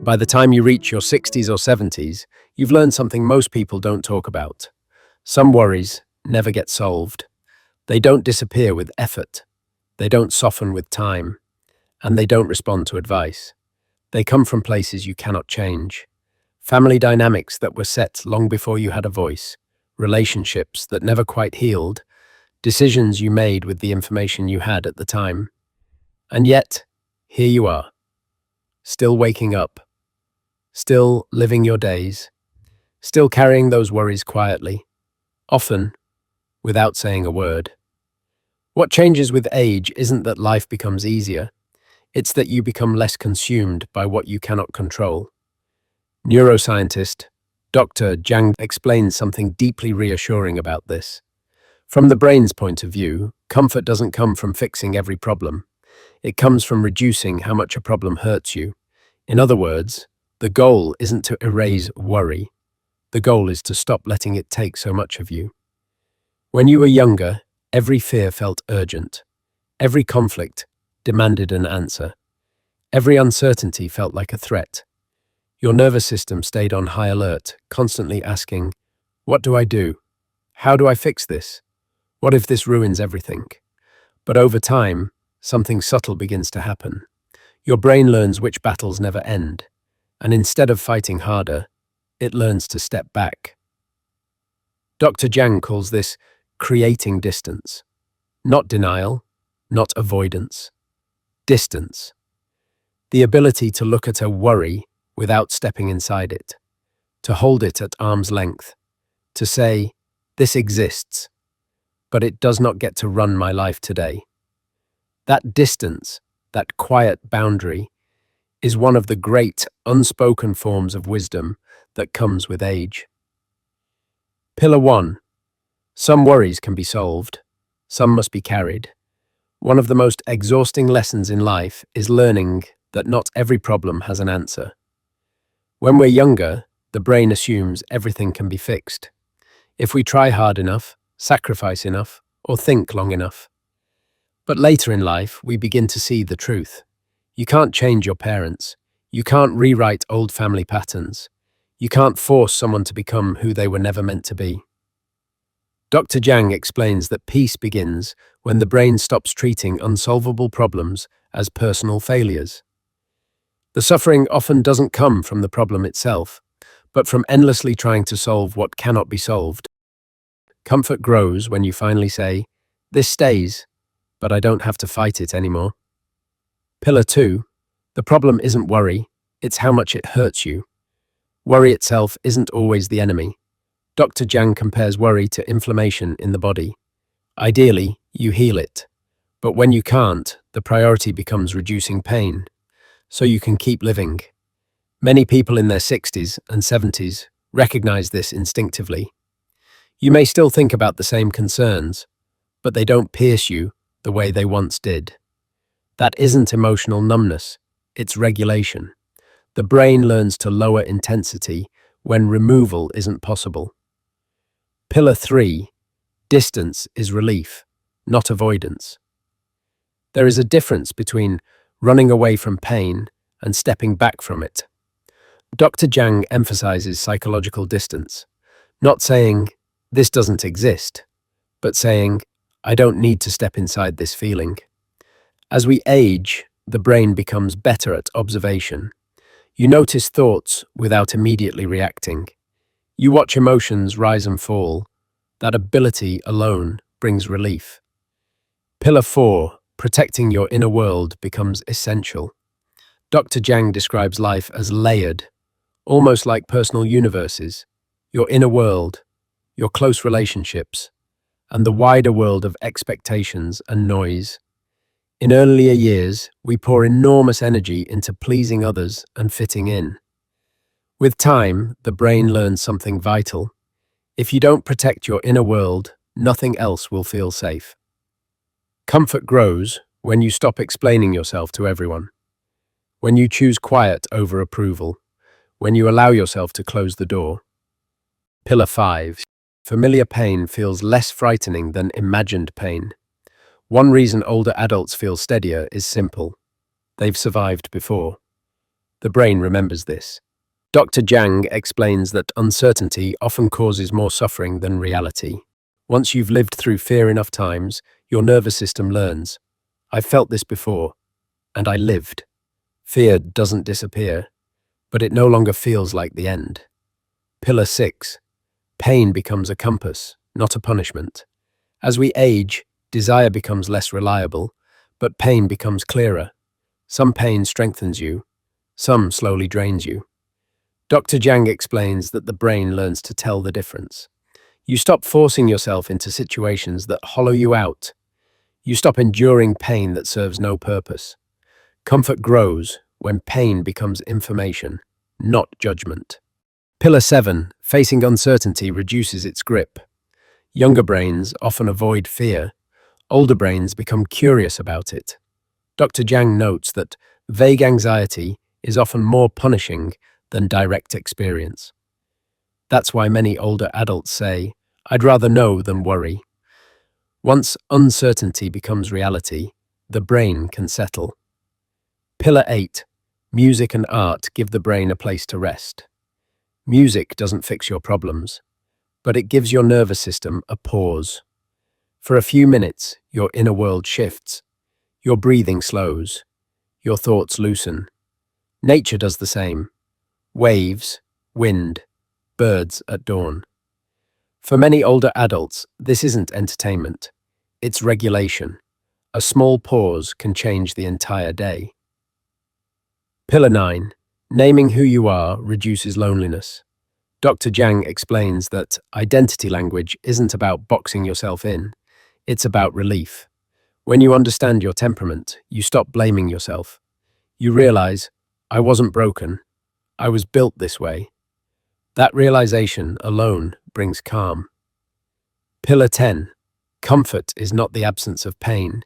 By the time you reach your 60s or 70s, you've learned something most people don't talk about. Some worries never get solved. They don't disappear with effort. They don't soften with time. And they don't respond to advice. They come from places you cannot change. Family dynamics that were set long before you had a voice. Relationships that never quite healed. Decisions you made with the information you had at the time. And yet, here you are. Still waking up. Still living your days. Still carrying those worries quietly. Often, without saying a word. What changes with age isn't that life becomes easier. It's that you become less consumed by what you cannot control. Neuroscientist Dr. Jang explains something deeply reassuring about this. From the brain's point of view, comfort doesn't come from fixing every problem. It comes from reducing how much a problem hurts you. In other words, the goal isn't to erase worry. The goal is to stop letting it take so much of you. When you were younger, every fear felt urgent. Every conflict demanded an answer. Every uncertainty felt like a threat. Your nervous system stayed on high alert, constantly asking, "What do I do? How do I fix this? What if this ruins everything?" But over time, something subtle begins to happen. Your brain learns which battles never end, and instead of fighting harder, it learns to step back. Dr. Jang calls this creating distance. Not denial, not avoidance. Distance. The ability to look at a worry without stepping inside it. To hold it at arm's length. To say, "This exists, but it does not get to run my life today." That distance, that quiet boundary, is one of the great unspoken forms of wisdom that comes with age. Pillar 1. Some worries can be solved. Some must be carried. One of the most exhausting lessons in life is learning that not every problem has an answer. When we're younger, the brain assumes everything can be fixed. If we try hard enough, sacrifice enough, or think long enough. But later in life, we begin to see the truth. You can't change your parents. You can't rewrite old family patterns. You can't force someone to become who they were never meant to be. Dr. Jang explains that peace begins when the brain stops treating unsolvable problems as personal failures. The suffering often doesn't come from the problem itself, but from endlessly trying to solve what cannot be solved. Comfort grows when you finally say, "This stays, but I don't have to fight it anymore." Pillar 2. The problem isn't worry, it's how much it hurts you. Worry itself isn't always the enemy. Dr. Jang compares worry to inflammation in the body. Ideally, you heal it. But when you can't, the priority becomes reducing pain, so you can keep living. Many people in their 60s and 70s recognize this instinctively. You may still think about the same concerns, but they don't pierce you the way they once did. That isn't emotional numbness, it's regulation. The brain learns to lower intensity when removal isn't possible. Pillar 3. Distance is relief, not avoidance. There is a difference between running away from pain and stepping back from it. Dr. Jang emphasizes psychological distance, not saying, "This doesn't exist," but saying, "I don't need to step inside this feeling." As we age, the brain becomes better at observation. You notice thoughts without immediately reacting. You watch emotions rise and fall. That ability alone brings relief. Pillar 4. Protecting your inner world becomes essential. Dr. Jang describes life as layered, almost like personal universes. Your inner world, your close relationships, and the wider world of expectations and noise. In earlier years, we pour enormous energy into pleasing others and fitting in. With time, the brain learns something vital. If you don't protect your inner world, nothing else will feel safe. Comfort grows when you stop explaining yourself to everyone. When you choose quiet over approval. When you allow yourself to close the door. Pillar 5. Familiar pain feels less frightening than imagined pain. One reason older adults feel steadier is simple. They've survived before. The brain remembers this. Dr. Jang explains that uncertainty often causes more suffering than reality. Once you've lived through fear enough times, your nervous system learns. I've felt this before, and I lived. Fear doesn't disappear, but it no longer feels like the end. Pillar 6. Pain becomes a compass, not a punishment. As we age, desire becomes less reliable, but pain becomes clearer. Some pain strengthens you, some slowly drains you. Dr. Jang explains that the brain learns to tell the difference. You stop forcing yourself into situations that hollow you out. You stop enduring pain that serves no purpose. Comfort grows when pain becomes information, not judgment. Pillar 7. Facing uncertainty reduces its grip. Younger brains often avoid fear. Older brains become curious about it. Dr. Jang notes that vague anxiety is often more punishing than direct experience. That's why many older adults say, "I'd rather know than worry." Once uncertainty becomes reality, the brain can settle. Pillar 8. Music and art give the brain a place to rest. Music doesn't fix your problems, but it gives your nervous system a pause. For a few minutes, your inner world shifts. Your breathing slows. Your thoughts loosen. Nature does the same. Waves, wind, birds at dawn. For many older adults, this isn't entertainment. It's regulation. A small pause can change the entire day. Pillar 9. Naming who you are reduces loneliness. Dr. Jang explains that identity language isn't about boxing yourself in. It's about relief. When you understand your temperament, you stop blaming yourself. You realize, I wasn't broken. I was built this way. That realization alone brings calm. Pillar 10. Comfort is not the absence of pain.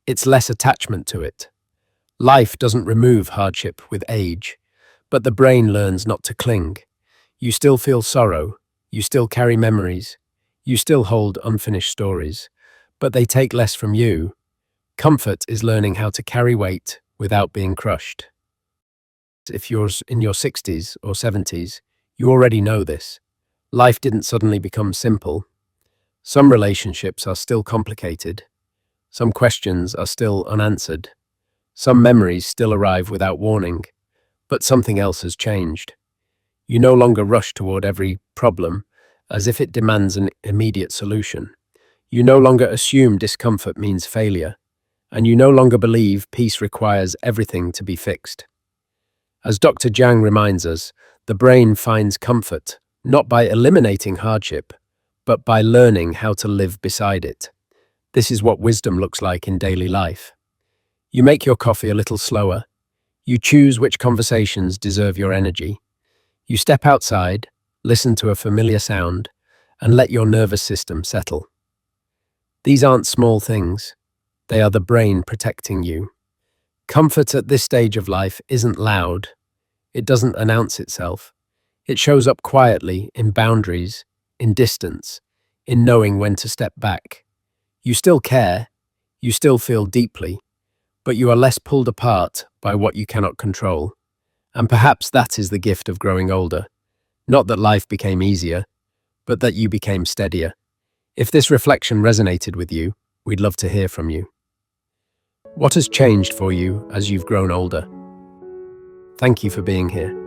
It's less attachment to it. Life doesn't remove hardship with age, but the brain learns not to cling. You still feel sorrow. You still carry memories. You still hold unfinished stories, but they take less from you. Comfort is learning how to carry weight without being crushed. If you're in your 60s or 70s, you already know this. Life didn't suddenly become simple. Some relationships are still complicated. Some questions are still unanswered. Some memories still arrive without warning. But something else has changed. You no longer rush toward every problem as if it demands an immediate solution. You no longer assume discomfort means failure. And you no longer believe peace requires everything to be fixed. As Dr. Jang reminds us, the brain finds comfort not by eliminating hardship, but by learning how to live beside it. This is what wisdom looks like in daily life. You make your coffee a little slower. You choose which conversations deserve your energy. You step outside, listen to a familiar sound, and let your nervous system settle. These aren't small things. They are the brain protecting you. Comfort at this stage of life isn't loud. It doesn't announce itself. It shows up quietly in boundaries, in distance, in knowing when to step back. You still care, you still feel deeply, but you are less pulled apart by what you cannot control. And perhaps that is the gift of growing older. Not that life became easier, but that you became steadier. If this reflection resonated with you, we'd love to hear from you. What has changed for you as you've grown older? Thank you for being here.